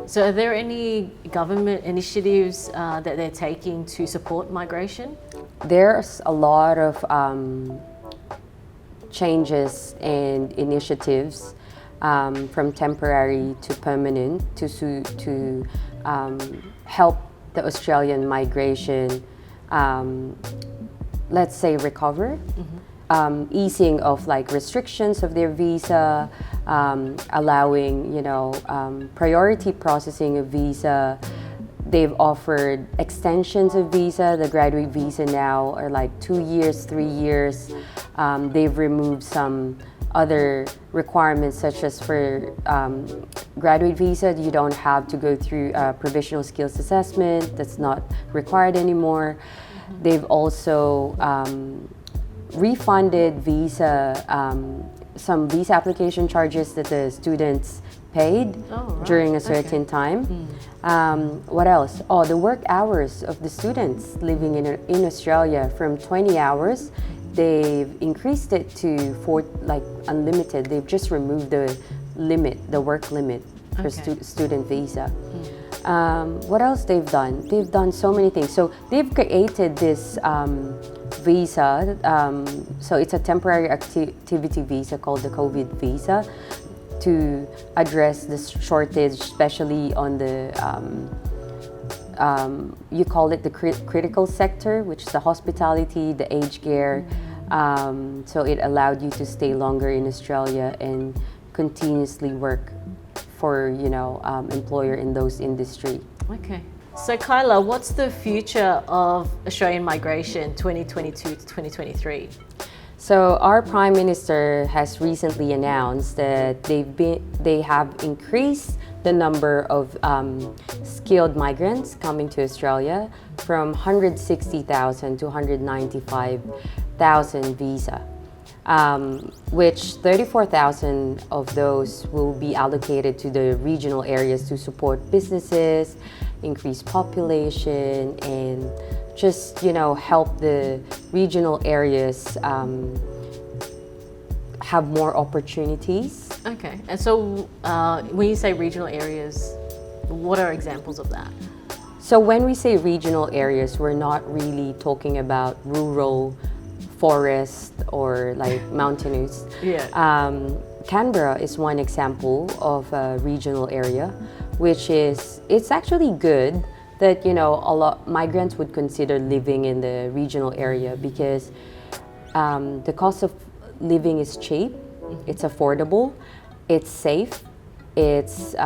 So are there any government initiatives that they're taking to support migration? There's a lot of changes and initiatives from temporary to permanent to help the Australian migration, let's say, recover. Easing of like restrictions of their visa, allowing priority processing of visa. They've offered extensions of visa. The graduate visa now are like 2 years, 3 years. They've removed some other requirements, such as for graduate visa, you don't have to go through a provisional skills assessment. That's not required anymore. They've also refunded some visa application charges that the students paid during a certain time. What else? Oh, the work hours of the students living in Australia from 20 hours, they've increased it to unlimited. They've just removed the work limit for student visa. What else they've done? They've done so many things. So they've created this visa. So it's a temporary activity visa called the COVID visa to address this shortage, especially on the, you call it the critical sector, which is the hospitality, the aged care. So it allowed you to stay longer in Australia and continuously work for employer in those industry. Okay. So Kaila, what's the future of Australian migration 2022 to 2023? So our Prime Minister has recently announced that they have increased the number of skilled migrants coming to Australia from 160,000 to 195,000 visa. Which 34,000 of those will be allocated to the regional areas to support businesses, increase population, and just help the regional areas have more opportunities. Okay, and so when you say regional areas, what are examples of that? So when we say regional areas, we're not really talking about rural forest or like mountainous. Canberra is one example of a regional area, which is, it's actually good that a lot migrants would consider living in the regional area because the cost of living is cheap, it's affordable, it's safe, it's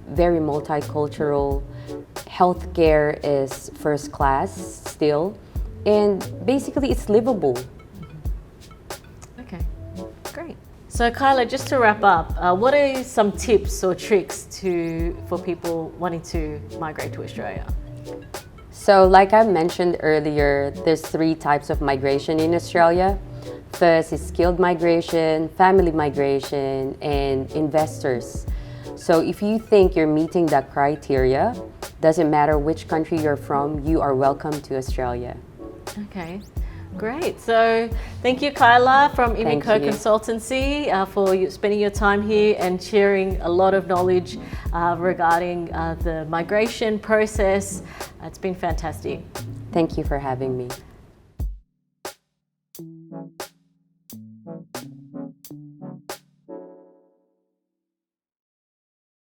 very multicultural, healthcare is first class still, and basically it's livable. Okay, great. So Kaila, just to wrap up, what are some tips or tricks for people wanting to migrate to Australia? So like I mentioned earlier, there's 3 types of migration in Australia. First is skilled migration, family migration, and investors. So if you think you're meeting that criteria, doesn't matter which country you're from, you are welcome to Australia. Okay, great. So thank you, Kaila from Immico Consultancy for spending your time here and sharing a lot of knowledge regarding the migration process. It's been fantastic. Thank you for having me.